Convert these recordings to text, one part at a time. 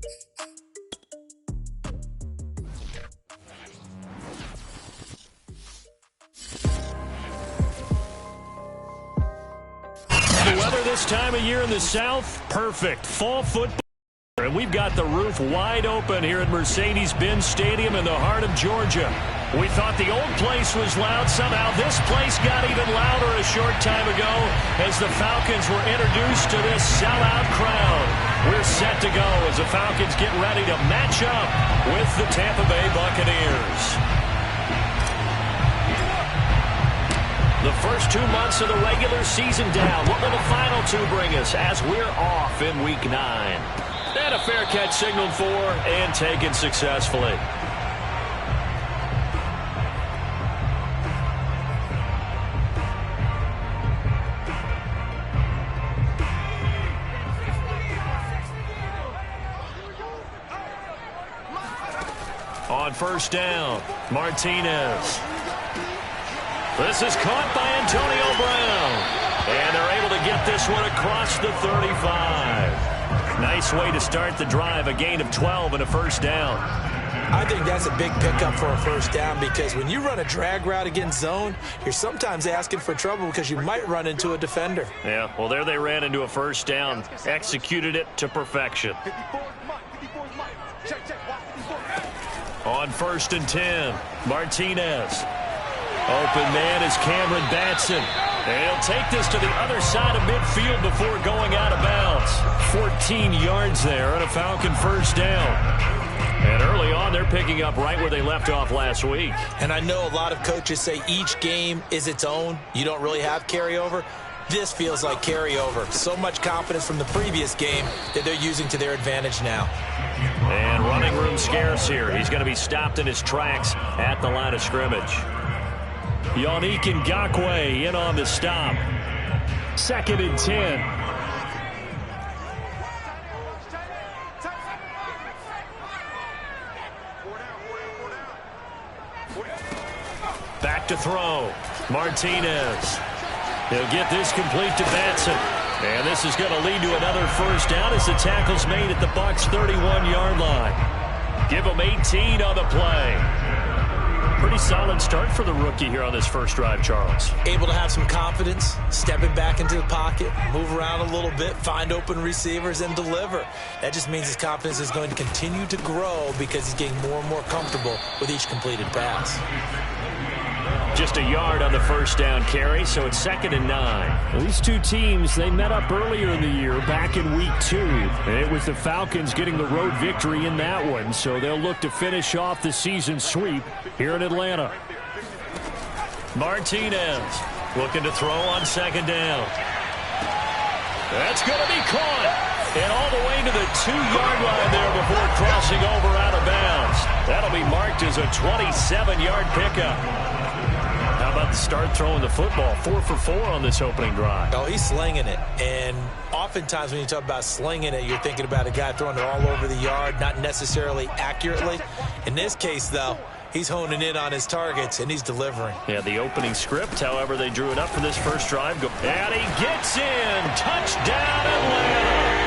The weather this time of year in the South, perfect. Fall football. And we've got the roof wide open here at Mercedes-Benz Stadium in the heart of Georgia. We thought the old place was loud. Somehow this place got even louder a short time ago as the Falcons were introduced to this sellout crowd. We're set to go as the Falcons get ready to match up with the Tampa Bay Buccaneers. The first 2 months of the regular season down. What will the final two bring us as we're off in Week 9? And a fair catch signaled for and taken successfully. On first down, Martinez. This is caught by Antonio Brown. And they're able to get this one across the 35. Nice way to start the drive, a gain of 12 and a first down. I think that's a big pickup for a first down because when you run a drag route against zone, you're sometimes asking for trouble because you might run into a defender. Yeah, well, there they ran into a first down, executed it to perfection. On first and 10, Martinez. Open man is Cameron Batson. And he'll take this to the other side of midfield before going out of bounds. 14 yards there and a Falcon first down. And early on, they're picking up right where they left off last week. And I know a lot of coaches say each game is its own. You don't really have carryover. This feels like carryover. So much confidence from the previous game that they're using to their advantage now. And running room scarce here. He's going to be stopped in his tracks at the line of scrimmage. Yannick Ngakoue in on the stop. 2nd and 10. Back to throw. Martinez. He'll get this complete to Batson. And this is going to lead to another first down as the tackle's made at the Bucs' 31-yard line. Give him 18 on the play. Pretty solid start for the rookie here on this first drive, Charles. Able to have some confidence, stepping back into the pocket, move around a little bit, find open receivers, and deliver. That just means his confidence is going to continue to grow because he's getting more and more comfortable with each completed pass. Just a yard on the first down carry, so it's 2nd and 9. Well, these two teams, they met up earlier in the year, back in Week 2. It was the Falcons getting the road victory in that one, so they'll look to finish off the season sweep here in Atlanta. Martinez looking to throw on 2nd down. That's going to be caught. And all the way to the 2-yard line there before crossing over out of bounds. That'll be marked as a 27-yard pickup. How about the start throwing the football? 4 for 4 on this opening drive. Oh, he's slinging it. And oftentimes when you talk about slinging it, you're thinking about a guy throwing it all over the yard, not necessarily accurately. In this case, though, he's honing in on his targets, and he's delivering. Yeah, the opening script, however, they drew it up for this first drive. And he gets in. Touchdown, Atlanta.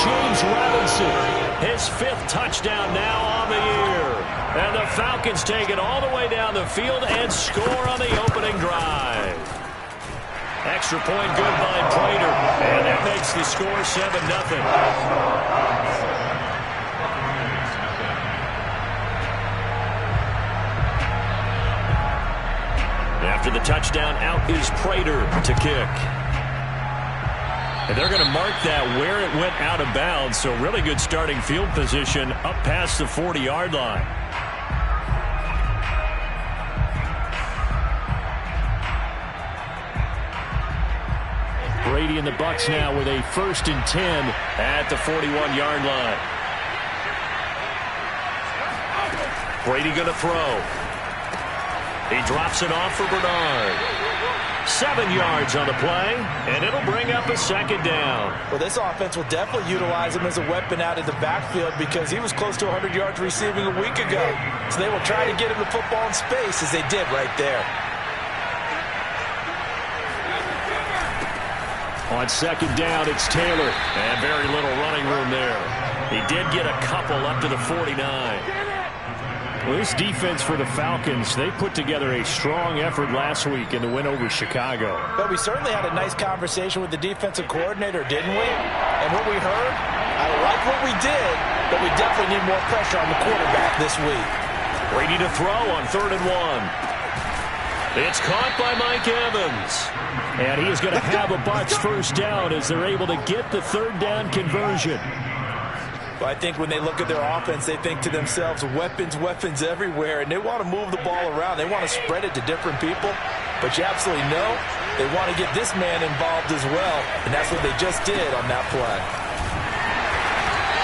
James Robinson, his 5th touchdown now on the year. And the Falcons take it all the way down the field and score on the opening drive. Extra point good by Prater. And that makes the score 7-0. After the touchdown, out is Prater to kick. And they're going to mark that where it went out of bounds, so really good starting field position up past the 40-yard line. Brady and the Bucs now with a 1st and 10 at the 41-yard line. Brady going to throw. He drops it off for Bernard. 7 yards on the play, and it'll bring up a 2nd down. Well, this offense will definitely utilize him as a weapon out of the backfield because he was close to 100 yards receiving a week ago. So they will try to get him the football in space as they did right there. On 2nd down, it's Taylor, and very little running room there. He did get a couple up to the 49. Well, this defense for the Falcons, they put together a strong effort last week in the win over Chicago. But we certainly had a nice conversation with the defensive coordinator, didn't we? And what we heard, I like what we did, but we definitely need more pressure on the quarterback this week. Ready to throw on 3rd and 1. It's caught by Mike Evans. And he is going to have a Bucs first down as they're able to get the 3rd down conversion. Well, I think when they look at their offense, they think to themselves, weapons, weapons everywhere, and they want to move the ball around. They want to spread it to different people, but you absolutely know they want to get this man involved as well, and that's what they just did on that play.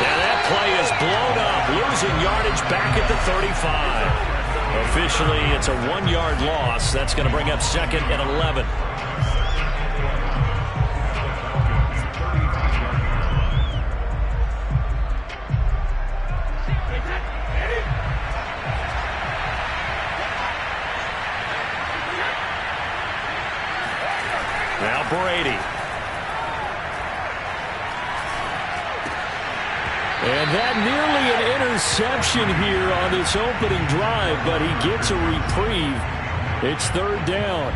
And that play is blown up, losing yardage back at the 35. Officially, it's a 1-yard loss. That's going to bring up 2nd and 11. Now Brady. And that nearly an interception here on this opening drive, but he gets a reprieve. It's 3rd down.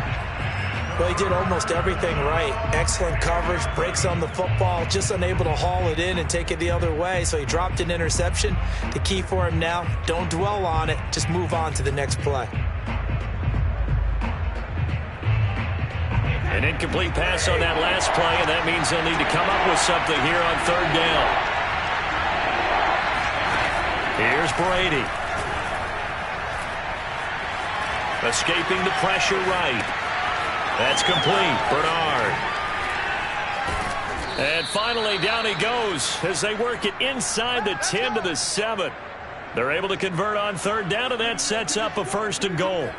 Well, he did almost everything right. Excellent coverage, breaks on the football, just unable to haul it in and take it the other way. So he dropped an interception. The key for him now, don't dwell on it. Just move on to the next play. An incomplete pass on that last play, and that means they'll need to come up with something here on 3rd down. Here's Brady. Escaping the pressure right. That's complete. Bernard. And finally, down he goes as they work it inside the 10 to the 7. They're able to convert on 3rd down, and that sets up a 1st and goal.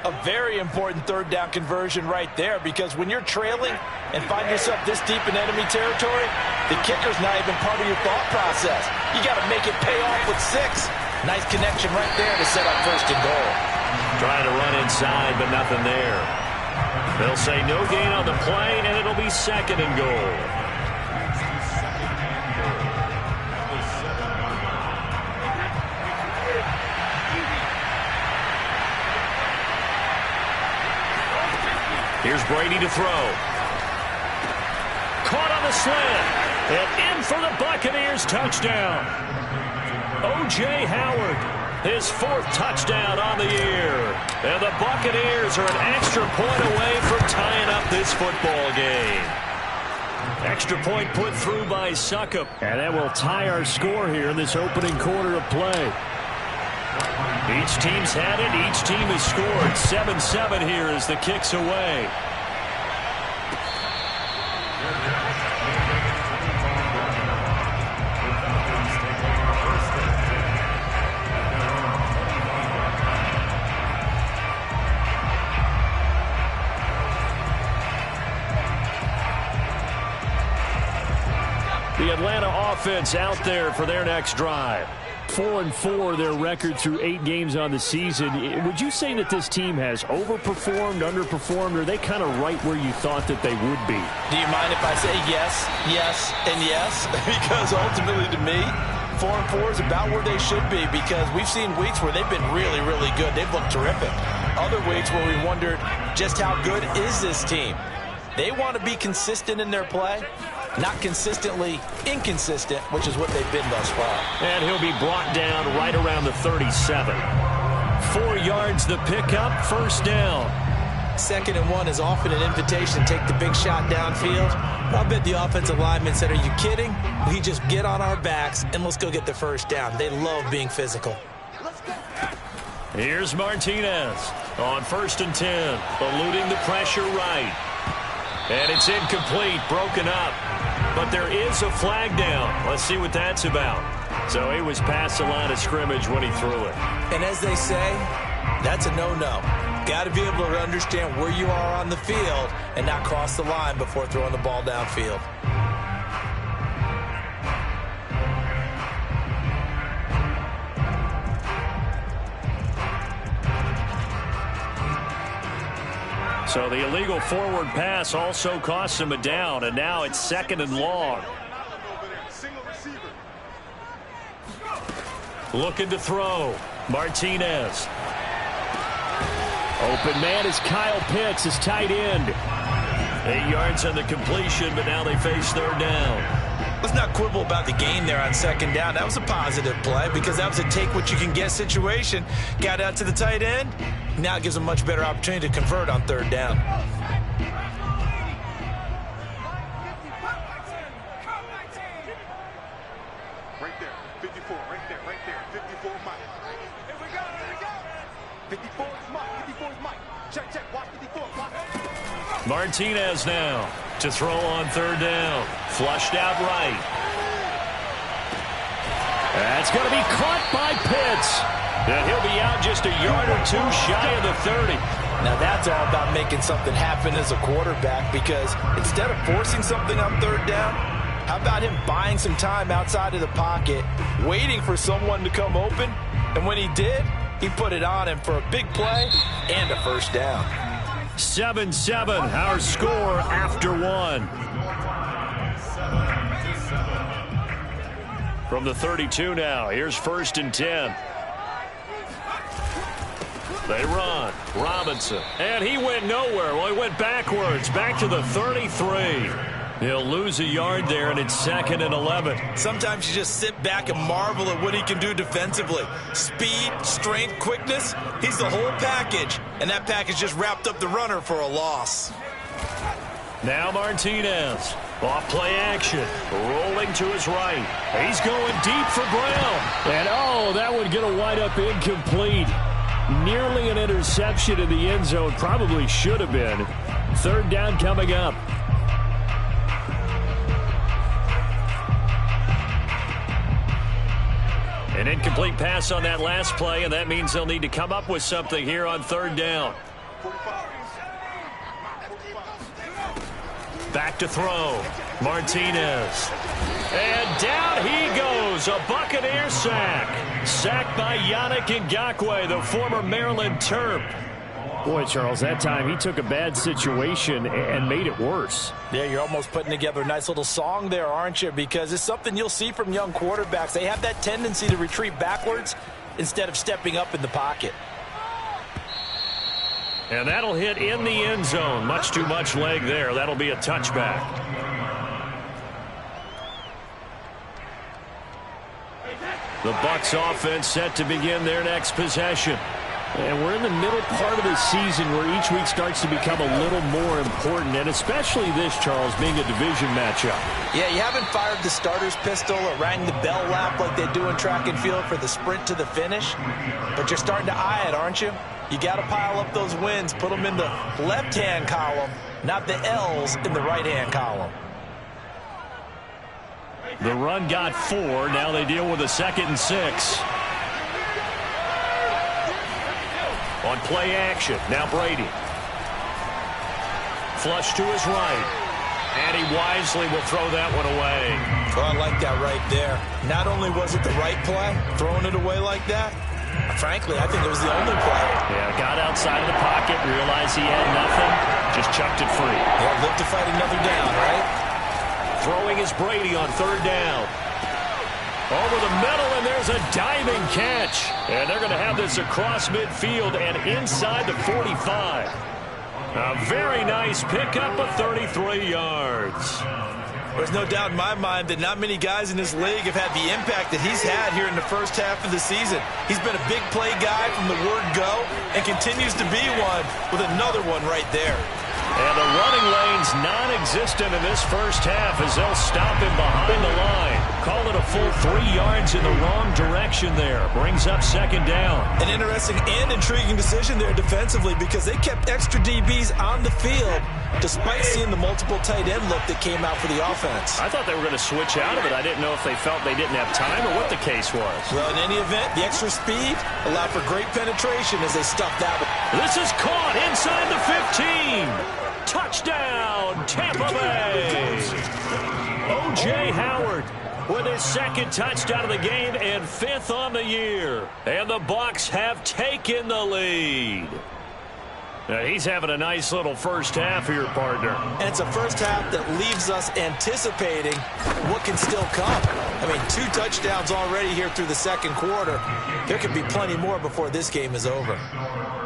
A very important 3rd down conversion right there, because when you're trailing and find yourself this deep in enemy territory, the kicker's not even part of your thought process. You got to make it pay off with 6. Nice connection right there to set up 1st and goal. Trying to run inside, but nothing there. They'll say no gain on the play, and it'll be 2nd and goal. Here's Brady to throw. Caught on the slant. And in for the Buccaneers touchdown. O.J. Howard, his 4th touchdown on the year. And the Buccaneers are an extra point away from tying up this football game. Extra point put through by Succop. And that will tie our score here in this opening quarter of play. Each team's had it. Each team has scored. 7-7 here as the kick's away. The Atlanta offense out there for their next drive. 4-4 their record through 8 games on the season. Would you say that this team has overperformed, underperformed, or are they kind of right where you thought that they would be? Do you mind if I say yes, yes, and yes? Because ultimately to me, 4-4 is about where they should be, because we've seen weeks where they've been really, really good. They've looked terrific. Other weeks where we wondered just how good is this team. They want to be consistent in their play. Not consistently inconsistent, which is what they've been thus far. And he'll be brought down right around the 37. 4 yards the pickup, 1st down. 2nd and 1 is often an invitation to take the big shot downfield. I bet the offensive lineman said, are you kidding? We just get on our backs and let's go get the 1st down. They love being physical. Here's Martinez on 1st and 10, eluding the pressure right. And it's incomplete, broken up. But there is a flag down. Let's see what that's about. So he was past the line of scrimmage when he threw it. And as they say, that's a no-no. Got to be able to understand where you are on the field and not cross the line before throwing the ball downfield. So the illegal forward pass also cost him a down, and now it's 2nd and long. Looking to throw. Martinez. Open man is Kyle Pitts, his tight end. 8 yards on the completion, but now they face third down. Let's not quibble about the gain there on second down. That was a positive play because that was a take-what-you-can-get situation. Got out to the tight end. Now it gives them a much better opportunity to convert on third down. Right there, 54, right there, 54 Mike. Here we go. 54 is Mike, 54 is Mike. Check, watch 54, watch. Martinez now to throw on third down. Flushed out right. That's going to be caught by Pitts. And he'll be out just a yard or two shy of the 30. Now that's all about making something happen as a quarterback, because instead of forcing something on third down, how about him buying some time outside of the pocket, waiting for someone to come open, and when he did, he put it on him for a big play and a first down. 7-7, our score after one. From the 32 now, here's 1st and 10. They run. Robinson. And he went nowhere. Well, he went backwards. Back to the 33. He'll lose a yard there, and it's 2nd and 11. Sometimes you just sit back and marvel at what he can do defensively. Speed, strength, quickness. He's the whole package. And that package just wrapped up the runner for a loss. Now Martinez. Off play action. Rolling to his right. He's going deep for Brown. And, oh, that would get a wide-up incomplete. Nearly an interception in the end zone. Probably should have been. Third down coming up. An incomplete pass on that last play, and that means they'll need to come up with something here on third down. Back to throw. Martinez. And down he goes. A Buccaneer sack. Sacked by Yannick Ngakoue, the former Maryland Terp. Boy, Charles, that time he took a bad situation and made it worse. Yeah, you're almost putting together a nice little song there, aren't you? Because it's something you'll see from young quarterbacks. They have that tendency to retreat backwards instead of stepping up in the pocket. And that'll hit in the end zone. Much too much leg there. That'll be a touchback. The Bucs offense set to begin their next possession. And we're in the middle part of the season where each week starts to become a little more important, and especially this, Charles, being a division matchup. Yeah, you haven't fired the starter's pistol or rang the bell lap like they do in track and field for the sprint to the finish, but you're starting to eye it, aren't you? You got to pile up those wins, put them in the left-hand column, not the L's in the right-hand column. The run got 4. Now they deal with a 2nd and 6. On play action, now Brady. Flush to his right. And he wisely will throw that one away. Well, I like that right there. Not only was it the right play, throwing it away like that, frankly, I think it was the only play. Yeah, got outside of the pocket, realized he had nothing, just chucked it free. Yeah, live to fight another down, right? Throwing is Brady on third down. Over the middle, and there's a diving catch. And they're going to have this across midfield and inside the 45. A very nice pickup of 33 yards. There's no doubt in my mind that not many guys in this league have had the impact that he's had here in the first half of the season. He's been a big play guy from the word go and continues to be one with another one right there. And the running lane's non-existent in this first half as they'll stop him behind the line. Call it a full 3 yards in the wrong direction there. Brings up second down. An interesting and intriguing decision there defensively because they kept extra DBs on the field despite seeing the multiple tight end look that came out for the offense. I thought they were going to switch out of it. I didn't know if they felt they didn't have time or what the case was. Well, in any event, the extra speed allowed for great penetration as they stuffed that one. This is caught inside the 15. Touchdown, Tampa Bay. O.J. Howard with his 2nd touchdown of the game and 5th on the year. And the Bucs have taken the lead. Now, he's having a nice little first half here, partner. And it's a first half that leaves us anticipating what can still come. I mean, 2 touchdowns already here through the second quarter. There could be plenty more before this game is over.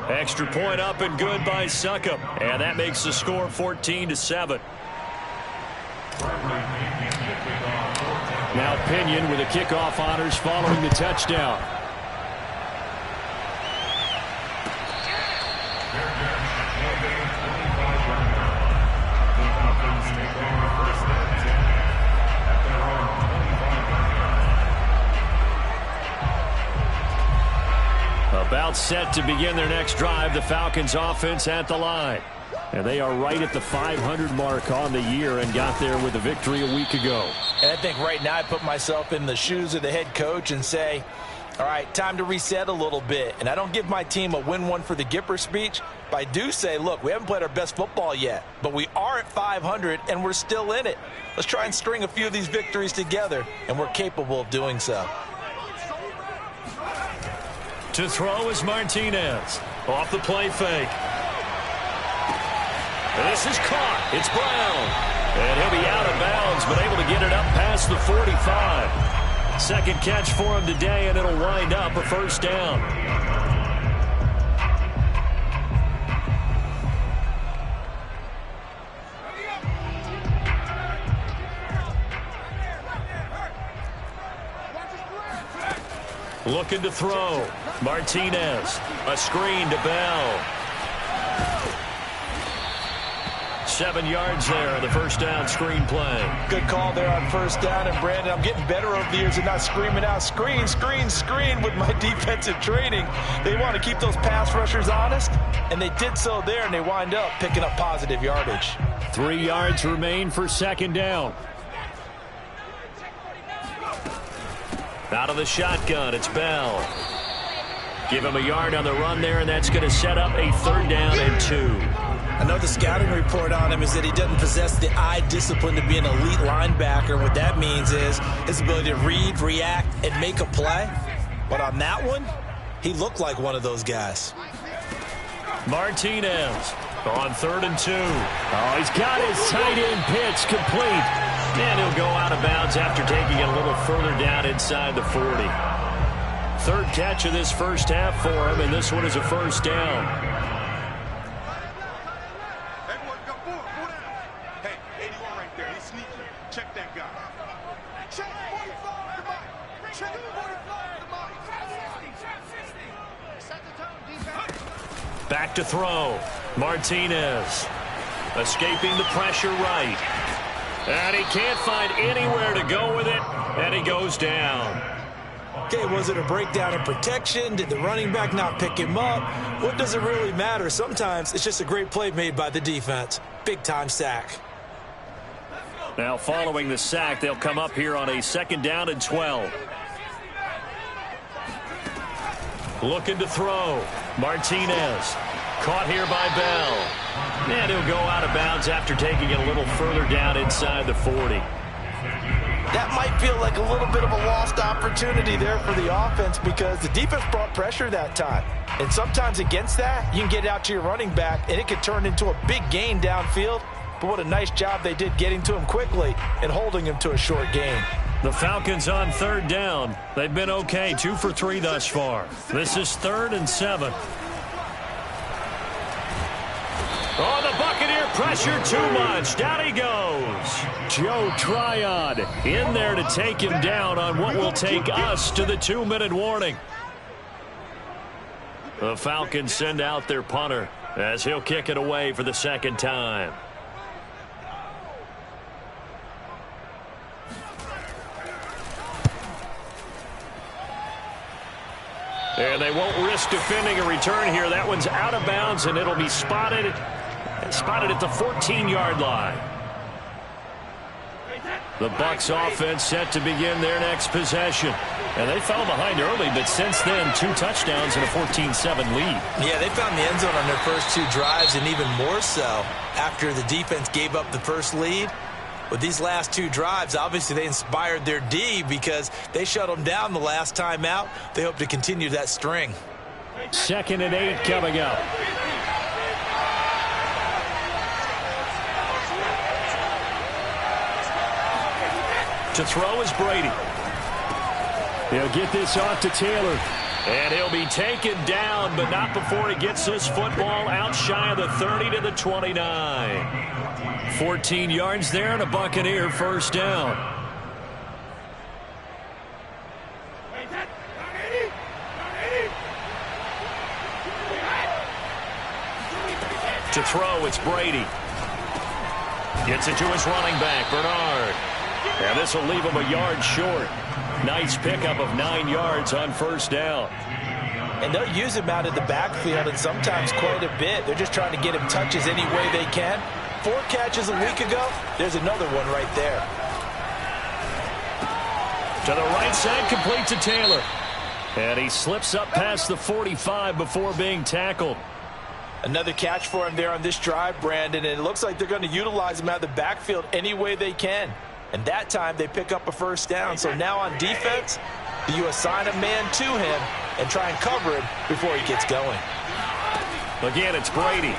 Extra point up and good by Succop. And that makes the score 14-7. Now Pinion with the kickoff honors following the touchdown. About set to begin their next drive, the Falcons offense at the line. And they are right at the 500 mark on the year and got there with a victory a week ago. And I think right now I put myself in the shoes of the head coach and say, all right, time to reset a little bit. And I don't give my team a win one for the Gipper speech, but I do say, look, we haven't played our best football yet, but we are at 500 and we're still in it. Let's try and string a few of these victories together, and we're capable of doing so. To throw is Martinez. Off the play fake. This is caught. It's Brown. And he'll be out of bounds, but able to get it up past the 45. Second catch for him today, and it'll wind up a first down. Looking to throw. Martinez. A screen to Bell. 7 yards there on the first down screen play. Good call there on first down. And, Brandon, I'm getting better over the years and not screaming out, screen, screen, screen with my defensive training. They want to keep those pass rushers honest, and they did so there, and they wind up picking up positive yardage. 3 yards remain for second down. Out of the shotgun, it's Bell. Give him a yard on the run there, and that's going to set up a 3rd down and 2. I know the scouting report on him is that he doesn't possess the eye discipline to be an elite linebacker. And what that means is his ability to read, react, and make a play. But on that one, he looked like one of those guys. Martinez on 3rd and 2. Oh, he's got his tight end pitch complete. And he'll go out of bounds after taking it a little further down inside the 40. 3rd catch of this first half for him, and this one is a first down. Everyone go forward, go down. Hey, 81 right there. He's sneaky. Check that guy. Check 45 to Mike. Check 45 to Mike. Set the tone, defense. Back to throw. Martinez escaping the pressure right. And he can't find anywhere to go with it, and he goes down. Okay, was it a breakdown in protection? Did the running back not pick him up? What does it really matter? Sometimes it's just a great play made by the defense. Big-time sack. Now following the sack, they'll come up here on a 2nd down and 12. Looking to throw. Martinez. Caught here by Bell. And he'll go out of bounds after taking it a little further down inside the 40. That might feel like a little bit of a lost opportunity there for the offense because the defense brought pressure that time. And sometimes against that, you can get out to your running back, and it could turn into a big gain downfield. But what a nice job they did getting to him quickly and holding him to a short gain. The Falcons on 3rd down. They've been okay, 2 for 3 thus far. This is 3rd and 7. Oh, the Buccaneer pressure too much. Down he goes. Joe Tryon in there to take him down on what will take us to the 2-minute warning. The Falcons send out their punter as he'll kick it away for the 2nd time. And they won't risk defending a return here. That one's out of bounds, and it'll be spotted at the 14-yard line. The Bucs offense set to begin their next possession. And they fell behind early, but since then, 2 touchdowns and a 14-7 lead. Yeah, they found the end zone on their first 2 drives, and even more so after the defense gave up the first lead. With these last 2 drives, obviously they inspired their D because they shut them down the last time out. They hope to continue that string. 2nd and 8 coming up. To throw is Brady. He'll get this off to Taylor. And he'll be taken down, but not before he gets this football out shy of the 30 to the 29. 14 yards there and a Buccaneer first down. To throw, it's Brady. Gets it to his running back, Bernard. And this will leave him a yard short. Nice pickup of 9 yards on first down. And they'll use him out of the backfield, and sometimes quite a bit. They're just trying to get him touches any way they can. 4 catches a week ago. There's another one right there. To the right side, complete to Taylor. And he slips up past the 45 before being tackled. Another catch for him there on this drive, Brandon, and it looks like they're going to utilize him out of the backfield any way they can. And that time they pick up a first down. So now on defense, you assign a man to him and try and cover him before he gets going. Again, it's Brady.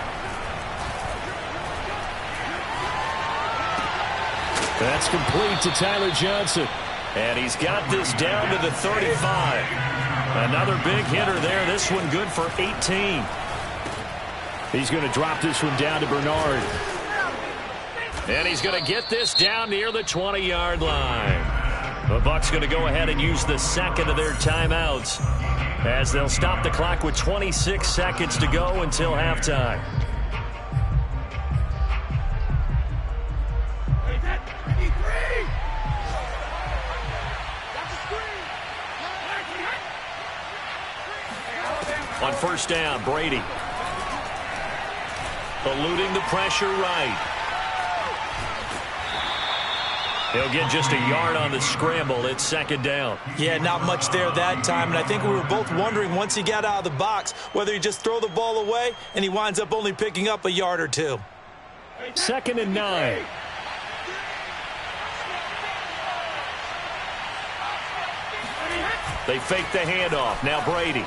That's complete to Tyler Johnson. And he's got this down to the 35. Another big hitter there. This one good for 18. He's going to drop this one down to Bernard. And he's going to get this down near the 20-yard line. The Bucs going to go ahead and use the second of their timeouts as they'll stop the clock with 26 seconds to go until halftime. On first down, Brady. Eluding the pressure right. He'll get just a yard on the scramble. It's second down. Yeah, not much there that time. And I think we were both wondering once he got out of the box whether he just throw the ball away and he winds up only picking up a yard or two. 2nd and 9. They fake the handoff. Now Brady.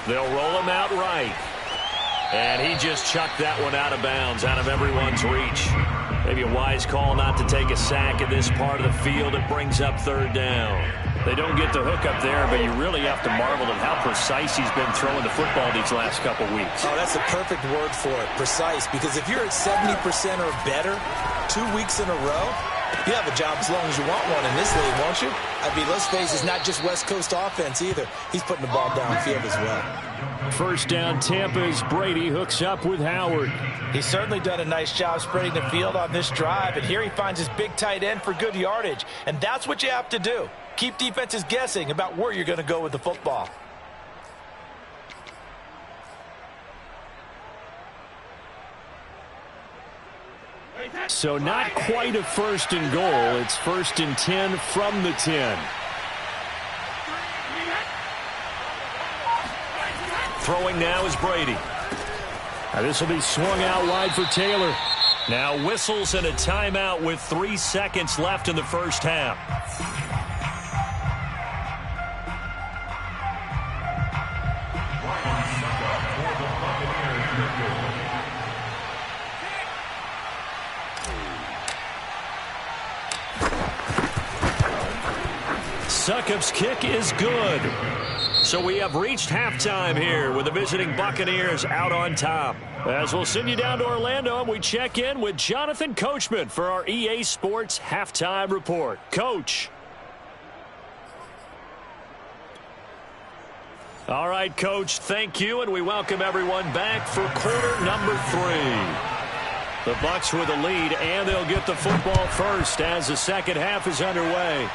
They'll roll him out right. And he just chucked that one out of bounds, out of everyone's reach. Maybe a wise call not to take a sack in this part of the field. It brings up third down. They don't get the hook up there, but you really have to marvel at how precise he's been throwing the football these last couple weeks. Oh, that's the perfect word for it, precise. Because if you're at 70% or better 2 weeks in a row, you have a job as long as you want one in this league, won't you? I mean, let's face it, it's not just West Coast offense either. He's putting the ball downfield as well. First down, Tampa's Brady hooks up with Howard. He's certainly done a nice job spreading the field on this drive, and here he finds his big tight end for good yardage. And that's what you have to do. Keep defenses guessing about where you're going to go with the football. So not quite a 1st and goal. It's 1st and 10 from the 10. Throwing now is Brady. Now this will be swung out wide for Taylor. Now whistles and a timeout with 3 seconds left in the first half. Succop's kick is good. So we have reached halftime here with the visiting Buccaneers out on top. As we'll send you down to Orlando, and we check in with Jonathan Coachman for our EA Sports Halftime Report. Coach. All right, Coach, thank you, and we welcome everyone back for quarter number 3. The Bucs with the lead, and they'll get the football first as the second half is underway.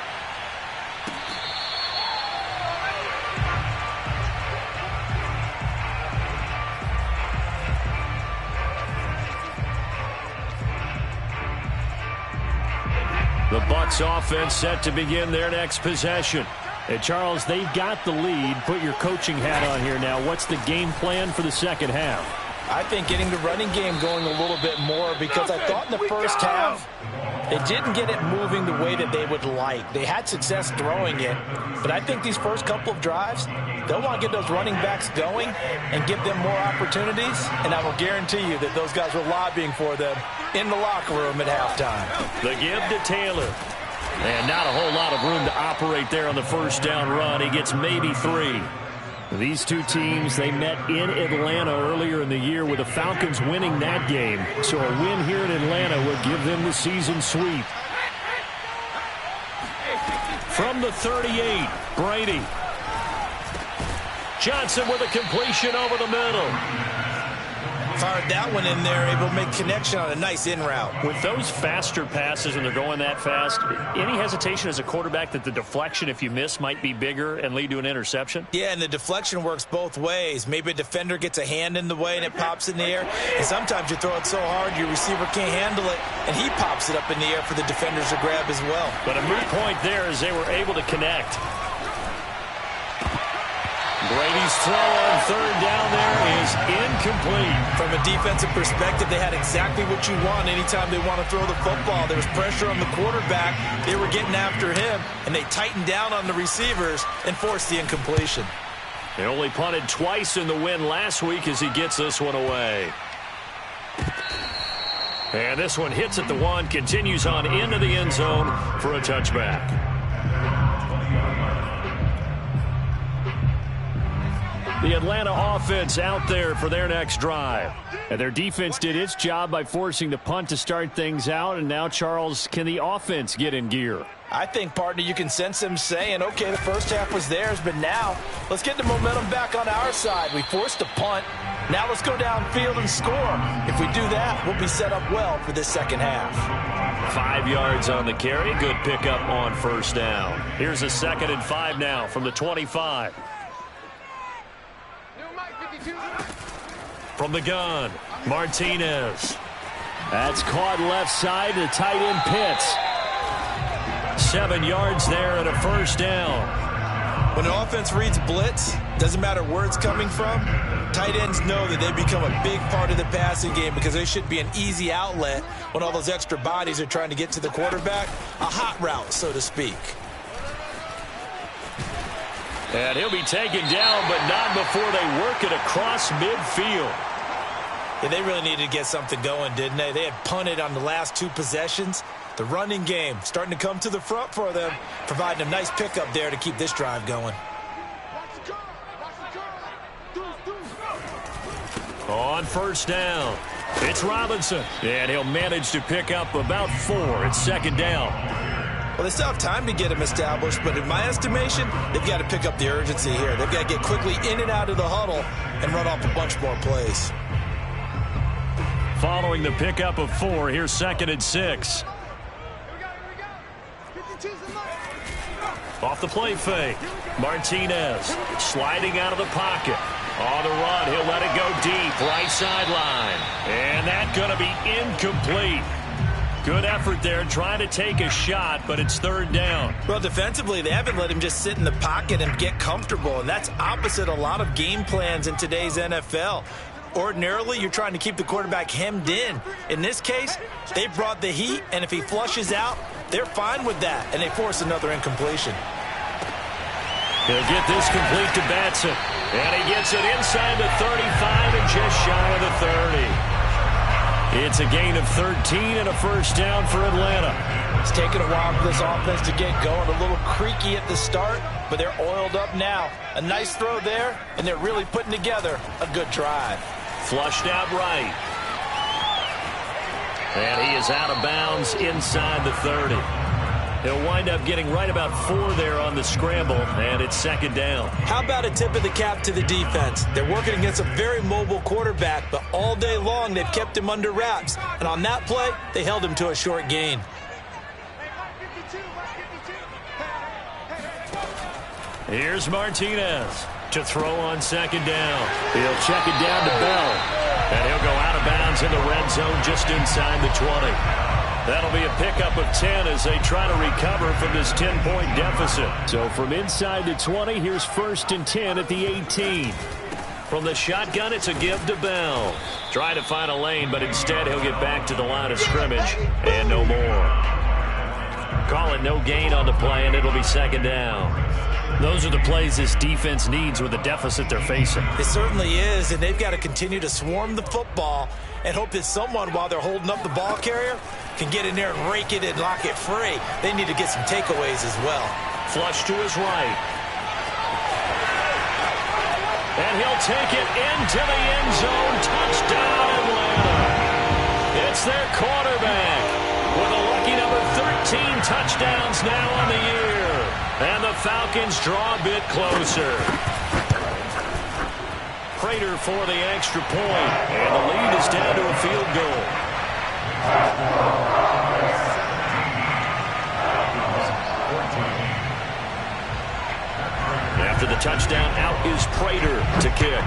The Bucs offense set to begin their next possession. And Charles, they've got the lead. Put your coaching hat on here now. What's the game plan for the second half? I think getting the running game going a little bit more, because I thought in the first half they didn't get it moving the way that they would like. They had success throwing it, but I think these first couple of drives, they'll want to get those running backs going and give them more opportunities, and I will guarantee you that those guys were lobbying for them in the locker room at halftime. The give to Taylor. And not a whole lot of room to operate there on the first down run. He gets maybe 3. These two teams, they met in Atlanta earlier in the year with the Falcons winning that game. So a win here in Atlanta would give them the season sweep. From the 38, Brady. Johnson with a completion over the middle. Fired that one in there, able to make connection on a nice in route. With those faster passes and they're going that fast, any hesitation as a quarterback that the deflection, if you miss, might be bigger and lead to an interception? Yeah, and the deflection works both ways. Maybe a defender gets a hand in the way and it pops in the air. And sometimes you throw it so hard your receiver can't handle it, and he pops it up in the air for the defenders to grab as well. But a moot point there as they were able to connect. Brady's throw on third down there is incomplete. From a defensive perspective, they had exactly what you want anytime they want to throw the football. There was pressure on the quarterback. They were getting after him, and they tightened down on the receivers and forced the incompletion. They only punted twice in the win last week as he gets this one away. And this one hits at the 1, continues on into the end zone for a touchback. The Atlanta offense out there for their next drive. And their defense did its job by forcing the punt to start things out. And now, Charles, can the offense get in gear? I think, partner, you can sense them saying, okay, the first half was theirs, but now let's get the momentum back on our side. We forced a punt. Now let's go downfield and score. If we do that, we'll be set up well for this second half. 5 yards on the carry. Good pickup on first down. Here's a 2nd and 5 now from the 25. From the gun, Martinez. That's caught left side to tight end Pitts. 7 yards there and a first down. When an offense reads blitz, doesn't matter where it's coming from, tight ends know that they become a big part of the passing game because they should be an easy outlet when all those extra bodies are trying to get to the quarterback. A hot route, so to speak. And he'll be taken down, but not before they work it across midfield. Yeah, they really needed to get something going, didn't they? They had punted on the last 2 possessions. The running game starting to come to the front for them, providing a nice pickup there to keep this drive going. On first down, it's Robinson. And he'll manage to pick up about 4. It's 2nd down. Well, they still have time to get him established, but in my estimation, they've got to pick up the urgency here. They've got to get quickly in and out of the huddle and run off a bunch more plays. Following the pickup of 4, here's 2nd and 6. Off the play fake, Martinez sliding out of the pocket. On the run, he'll let it go deep, right sideline. And that's going to be incomplete. Good effort there, trying to take a shot, but it's 3rd down. Well, defensively, they haven't let him just sit in the pocket and get comfortable, and that's opposite a lot of game plans in today's NFL. Ordinarily, you're trying to keep the quarterback hemmed in. In this case, they brought the heat, and if he flushes out, they're fine with that, and they force another incompletion. He'll get this complete to Batson, and he gets it inside the 35 and just shy of the 30. It's a gain of 13 and a first down for Atlanta. It's taken a while for this offense to get going. A little creaky at the start, but they're oiled up now. A nice throw there, and they're really putting together a good drive. Flushed out right. And he is out of bounds inside the 30. He'll wind up getting right about 4 there on the scramble, and it's 2nd down. How about a tip of the cap to the defense? They're working against a very mobile quarterback, but all day long they've kept him under wraps. And on that play, they held him to a short gain. Here's Martinez to throw on 2nd down. He'll check it down to Bell, and he'll go out of bounds in the red zone just inside the 20. That'll be a pickup of 10 as they try to recover from this 10-point deficit. So from inside the 20, here's 1st and 10 at the 18. From the shotgun, it's a give to Bell. Trying to find a lane, but instead he'll get back to the line of scrimmage and no more. Call it no gain on the play, and it'll be 2nd down. Those are the plays this defense needs with the deficit they're facing. It certainly is, and they've got to continue to swarm the football and hope that someone, while they're holding up the ball carrier, can get in there and rake it and lock it free. They need to get some takeaways as well. Flush to his right. And he'll take it into the end zone. Touchdown, Atlanta. It's their quarterback with a lucky number 13 touchdowns now on the year. And the Falcons draw a bit closer. Prater for the extra point. And the lead is down to a field goal. After the touchdown, out is Prater to kick.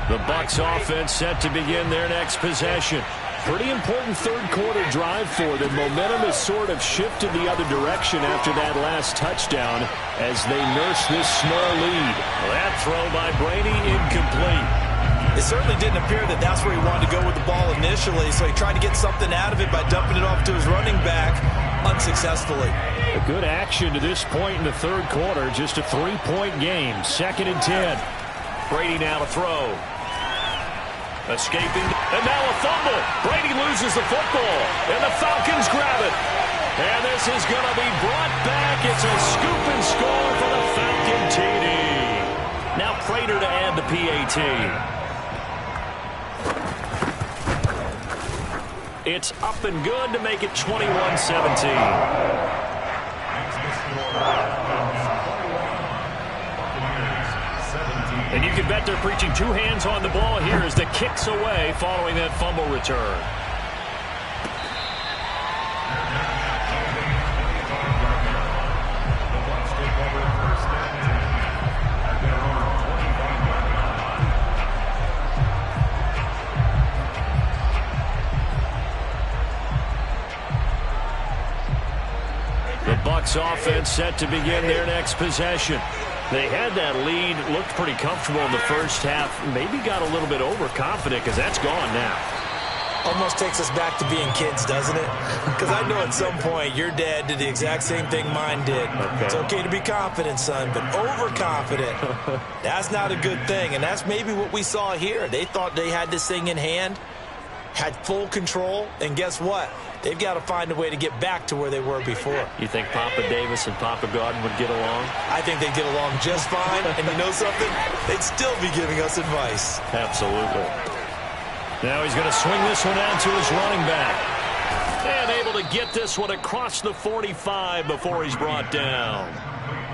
The Bucs offense set to begin their next possession. Pretty important third-quarter drive for them. Momentum has sort of shifted the other direction after that last touchdown as they nurse this small lead. That throw by Brady incomplete. It certainly didn't appear that that's where he wanted to go with the ball initially, so he tried to get something out of it by dumping it off to his running back unsuccessfully. A good action to this point in the third quarter. Just a 3-point game. 2nd and 10. Brady now to throw. Escaping, and now a fumble. Brady loses the football, and the Falcons grab it. And this is going to be brought back. It's a scoop and score for the Falcon TD. Now Prater to add the PAT. It's up and good to make it 21-17. And you can bet they're preaching 2 hands on the ball here as the kick's away following that fumble return. The Bucs offense set to begin their next possession. They had that lead, looked pretty comfortable in the first half, maybe got a little bit overconfident because that's gone now. Almost takes us back to being kids, doesn't it? Because I know at some point your dad did the exact same thing mine did. Okay. It's okay to be confident, son, but overconfident, that's not a good thing. And that's maybe what we saw here. They thought they had this thing in hand, had full control, and guess what? They've got to find a way to get back to where they were before. You think Papa Davis and Papa Gordon would get along? I think they'd get along just fine. And you know something? They'd still be giving us advice. Absolutely. Now he's going to swing this one out to his running back. And able to get this one across the 45 before he's brought down.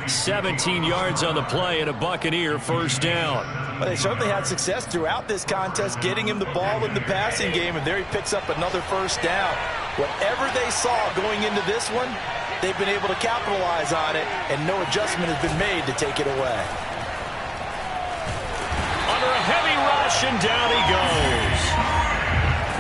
17 yards on the play and a Buccaneer first down. Well, they certainly had success throughout this contest getting him the ball in the passing game, and there he picks up another first down. Whatever they saw going into this one, they've been able to capitalize on it, and no adjustment has been made to take it away. Under a heavy rush, and down he goes.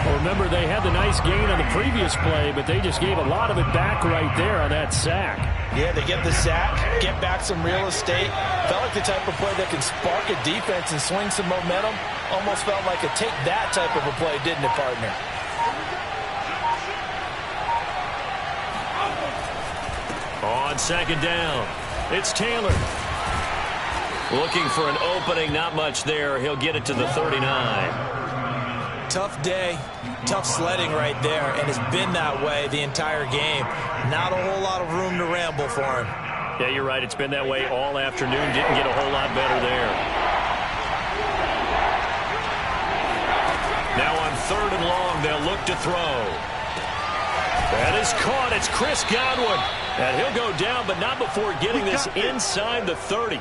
Well, remember, they had the nice gain on the previous play, but they just gave a lot of it back right there on that sack. Yeah, they get the sack, get back some real estate. Felt like the type of play that can spark a defense and swing some momentum. Almost felt like a take-that type of a play, didn't it, partner? On 2nd down, it's Taylor. Looking for an opening, not much there. He'll get it to the 39. Tough day, tough sledding right there, and it's been that way the entire game. Not a whole lot of room to ramble for him. Yeah, you're right. It's been that way all afternoon. Didn't get a whole lot better there. Now on 3rd and long, they'll look to throw. That is caught. It's Chris Godwin. And he'll go down, but not before getting this inside the 30.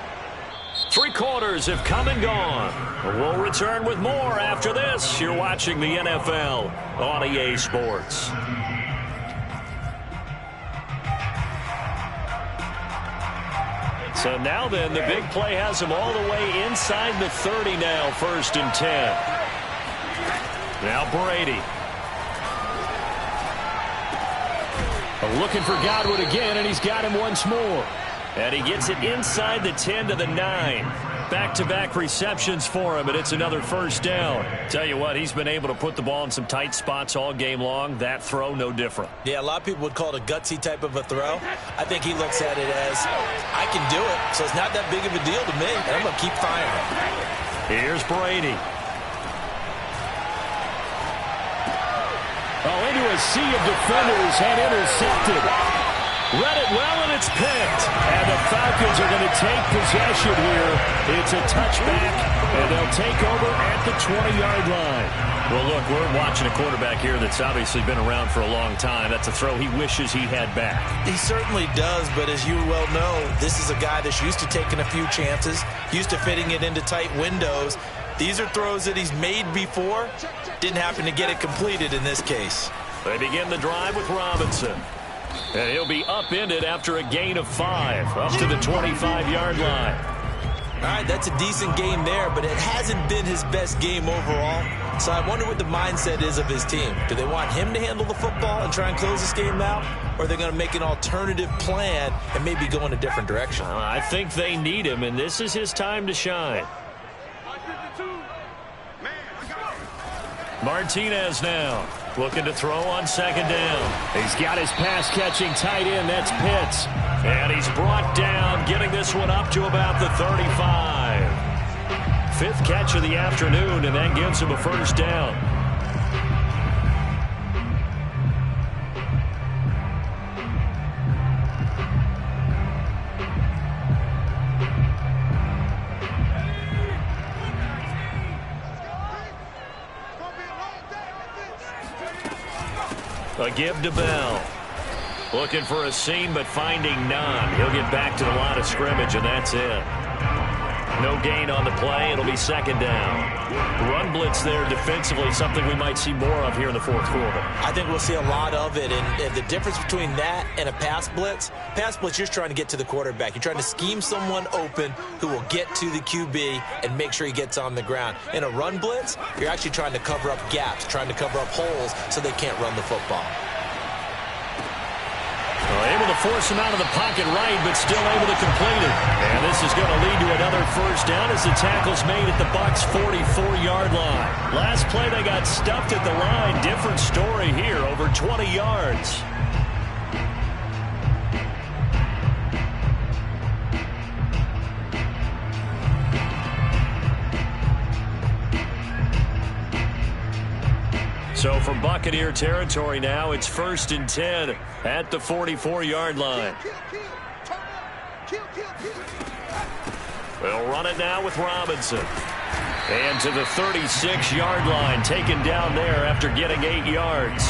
3 quarters have come and gone. We'll return with more after this. You're watching the NFL on EA Sports. So now then, the big play has him all the way inside the 30 now, 1st and 10. Now Brady. Looking for Godwin again, and he's got him once more. And he gets it inside the 10 to the 9. Back-to-back receptions for him, and it's another first down. Tell you what, he's been able to put the ball in some tight spots all game long. That throw, no different. Yeah, a lot of people would call it a gutsy type of a throw. I think he looks at it as, I can do it, so it's not that big of a deal to me, and I'm going to keep firing. Here's Brady. Oh, into a sea of defenders and intercepted. Read it well, and it's picked. And the Falcons are going to take possession here. It's a touchback, and they'll take over at the 20-yard line. Well, look, we're watching a quarterback here that's obviously been around for a long time. That's a throw he wishes he had back. He certainly does, but as you well know, this is a guy that's used to taking a few chances, used to fitting it into tight windows. These are throws that he's made before. Didn't happen to get it completed in this case. They begin the drive with Robinson. And he'll be upended after a gain of 5, up to the 25-yard line. All right, that's a decent game there, but it hasn't been his best game overall. So I wonder what the mindset is of his team. Do they want him to handle the football and try and close this game out? Or are they going to make an alternative plan and maybe go in a different direction? I think they need him, and this is his time to shine. Martinez now looking to throw on second down. He's got his pass-catching tight end. That's Pitts. And he's brought down, getting this one up to about the 35. 5th catch of the afternoon, and that gives him a first down. A give to Bell. Looking for a seam, but finding none. He'll get back to the line of scrimmage, and that's it. No gain on the play. It'll be second down. Run blitz there defensively, something we might see more of here in the fourth quarter. I think we'll see a lot of it, and the difference between that and a pass blitz, you're trying to get to the quarterback. You're trying to scheme someone open who will get to the QB and make sure he gets on the ground. In a run blitz, you're actually trying to cover up gaps, trying to cover up holes so they can't run the football. Able to force him out of the pocket right, but still able to complete it. And this is going to lead to another first down as the tackle's made at the Bucs' 44-yard line. Last play, they got stuffed at the line. Different story here, over 20 yards. So from Buccaneer territory now, it's 1st and 10 at the 44-yard line. They'll run it now with Robinson. And to the 36-yard line, taken down there after getting 8 yards.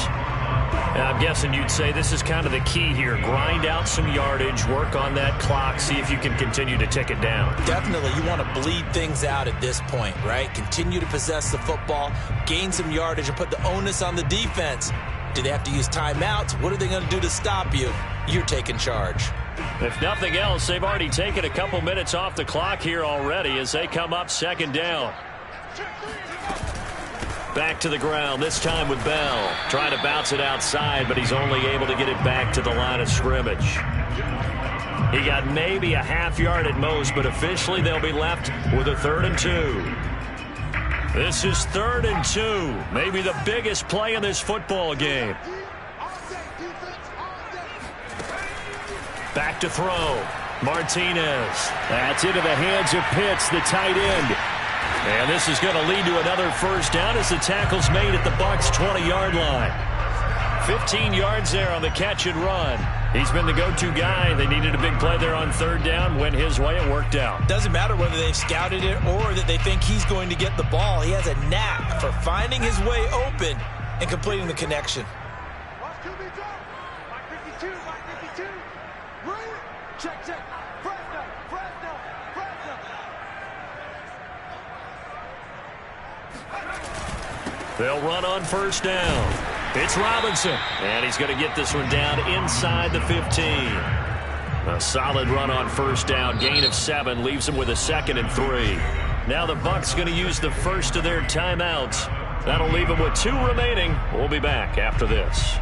Now, I'm guessing you'd say this is kind of the key here. Grind out some yardage, work on that clock, see if you can continue to tick it down. Definitely, you want to bleed things out at this point, right? Continue to possess the football, gain some yardage, and put the onus on the defense. Do they have to use timeouts? What are they going to do to stop you? You're taking charge. If nothing else, they've already taken a couple minutes off the clock here already as they come up second down. Back to the ground, this time with Bell. Trying to bounce it outside, but he's only able to get it back to the line of scrimmage. He got maybe a half yard at most, but officially they'll be left with a 3rd and 2. This is 3rd and 2. Maybe the biggest play in this football game. Back to throw. Martinez. That's into the hands of Pitts, the tight end. And this is going to lead to another first down as the tackle's made at the Bucs' 20-yard line. 15 yards there on the catch and run. He's been the go-to guy. They needed a big play there on 3rd down. Went his way. It worked out. Doesn't matter whether they've scouted it or that they think he's going to get the ball. He has a knack for finding his way open and completing the connection. They'll run on first down. It's Robinson. And he's going to get this one down inside the 15. A solid run on first down. Gain of 7 leaves him with a 2nd and 3. Now the Bucs going to use the first of their timeouts. That'll leave them with 2 remaining. We'll be back after this.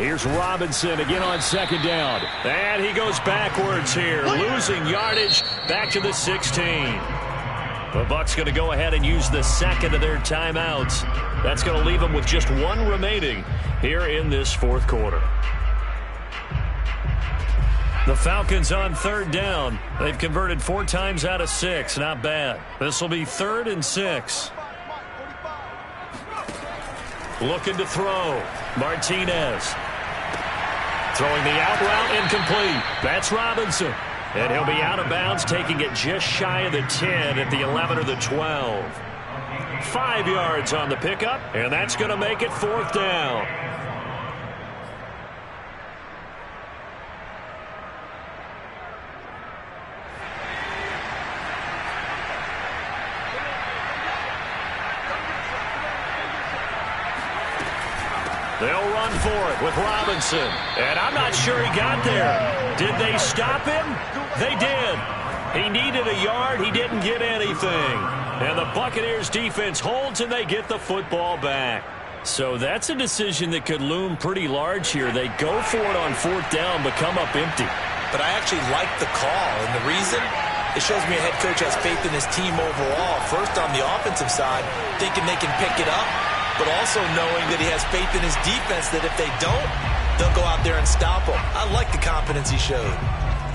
Here's Robinson again on second down. And he goes backwards here, losing yardage back to the 16. The Bucs going to go ahead and use the second of their timeouts. That's going to leave them with just one remaining here in this fourth quarter. The Falcons on third down. They've converted 4 times out of 6. Not bad. This will be 3rd and 6. Looking to throw. Martinez. Throwing the out route incomplete. That's Robinson. And he'll be out of bounds, taking it just shy of the 10 at the 11 or the 12. 5 yards on the pickup, and that's going to make it 4th down. They'll run for it with Robinson. And I'm not sure he got there. Did they stop him? They did. He needed a yard. He didn't get anything. And the Buccaneers defense holds, and they get the football back. So that's a decision that could loom pretty large here. They go for it on 4th down, but come up empty. But I actually like the call. And the reason? It shows me a head coach has faith in his team overall. First on the offensive side, thinking they can pick it up, but also knowing that he has faith in his defense that if they don't, they'll go out there and stop him. I like the confidence he showed.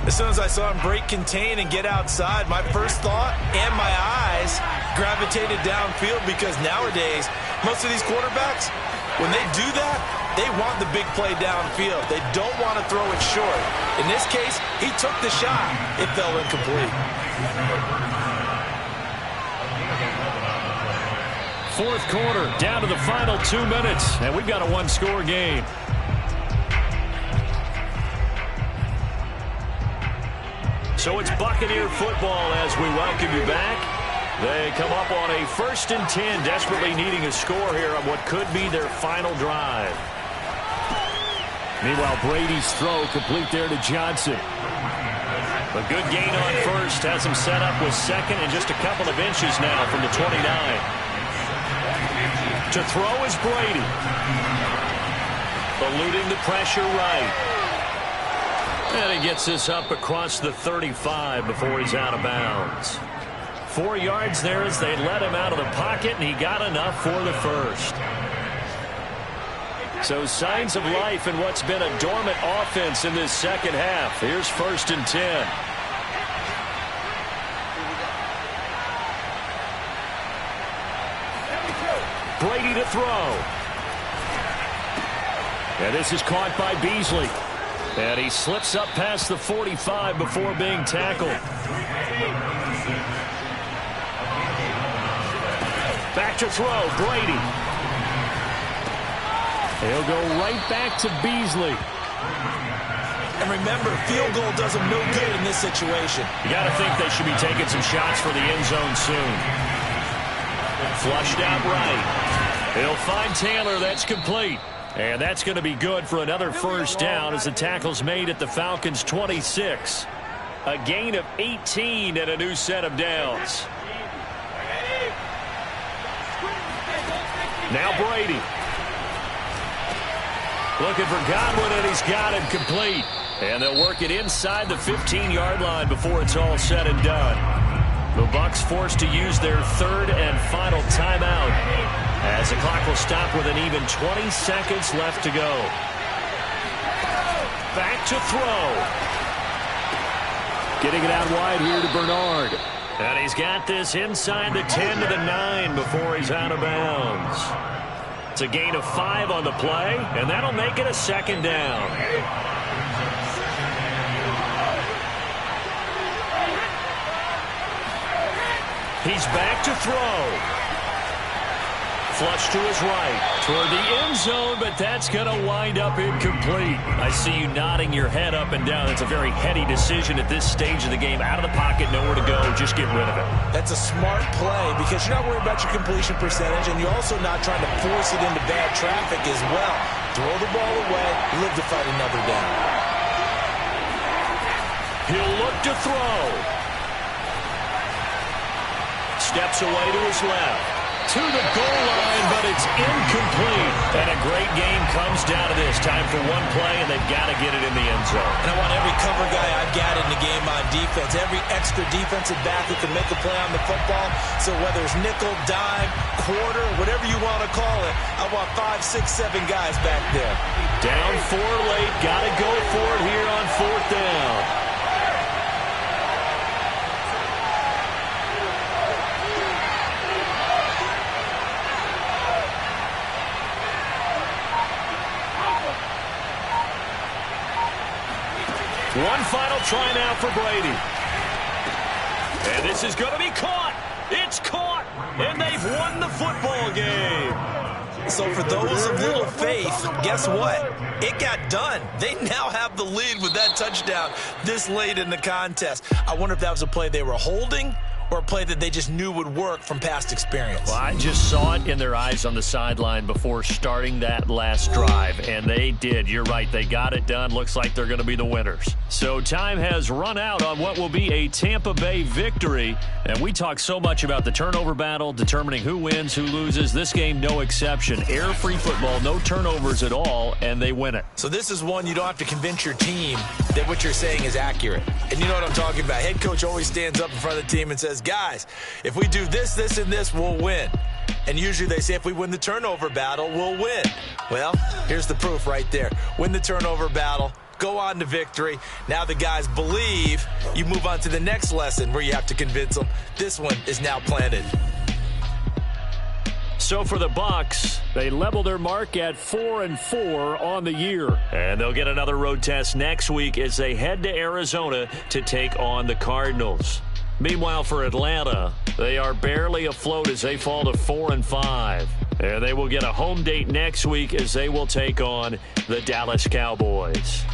As soon as I saw him break contain and get outside, my first thought and my eyes gravitated downfield, because nowadays, most of these quarterbacks, when they do that, they want the big play downfield. They don't want to throw it short. In this case, he took the shot. It fell incomplete. Fourth quarter, down to the final 2 minutes, and we've got a one-score game. So it's Buccaneer football as we welcome you back. They come up on a 1st and 10, desperately needing a score here on what could be their final drive. Meanwhile, Brady's throw complete there to Johnson. A good gain on first, has him set up with second and just a couple of inches now from the 29. To throw is Brady. Eluding the pressure right. And he gets this up across the 35 before he's out of bounds. 4 yards there as they let him out of the pocket, and he got enough for the first. So signs of life in what's been a dormant offense in this second half. Here's 1st and 10. Brady to throw. And this is caught by Beasley. And he slips up past the 45 before being tackled. Back to throw, Brady. He'll go right back to Beasley. And remember, field goal does him no good in this situation. You got to think they should be taking some shots for the end zone soon. Flushed out right. He'll find Taylor. That's complete. And that's going to be good for another first down as the tackle's made at the Falcons' 26. A gain of 18 and a new set of downs. Now Brady. Looking for Godwin, and he's got it complete. And they'll work it inside the 15-yard line before it's all said and done. The Bucs forced to use their 3rd and final timeout, as the clock will stop with an even 20 seconds left to go. Back to throw. Getting it out wide here to Bernard. And he's got this inside the 10 to the 9 before he's out of bounds. It's a gain of 5 on the play, and that'll make it a 2nd down. He's back to throw. Flush to his right toward the end zone, but that's going to wind up incomplete. I see you nodding your head up and down. It's a very heady decision at this stage of the game. Out of the pocket, nowhere to go. Just get rid of it. That's a smart play because you're not worried about your completion percentage, and you're also not trying to force it into bad traffic as well. Throw the ball away, live to fight another down. He'll look to throw. Steps away to his left. to the goal line, but it's incomplete. And a great game comes down to this. Time for one play, and they've got to get it in the end zone. And I want every cover guy I've got in the game on defense, every extra defensive back who can make a play on the football. So whether it's nickel, dime, quarter, whatever you want to call it, I want 5, 6, 7 guys back there. Down 4 late. Got to go for it here on 4th down. One final try now for Brady. And this is going to be caught. It's caught. And they've won the football game. So for those of little faith, guess what? It got done. They now have the lead with that touchdown this late in the contest. I wonder if that was a play they were holding or a play that they just knew would work from past experience. Well, I just saw it in their eyes on the sideline before starting that last drive, and they did. You're right. They got it done. Looks like they're going to be the winners. So time has run out on what will be a Tampa Bay victory, and we talk so much about the turnover battle, determining who wins, who loses. This game, no exception. Air-free football, no turnovers at all, and they win it. So this is one you don't have to convince your team that what you're saying is accurate. And you know what I'm talking about. Head coach always stands up in front of the team and says, guys, if we do this, this, and this, we'll win. And usually they say if we win the turnover battle, we'll win. Well, here's the proof right there. Win the turnover battle, go on to victory. Now the guys believe. You move on to the next lesson where you have to convince them. This one is now planted. So for the Bucs, they level their mark at 4-4 on the year. And they'll get another road test next week as they head to Arizona to take on the Cardinals. Meanwhile, for Atlanta, they are barely afloat as they fall to 4-5. And they will get a home date next week as they will take on the Dallas Cowboys.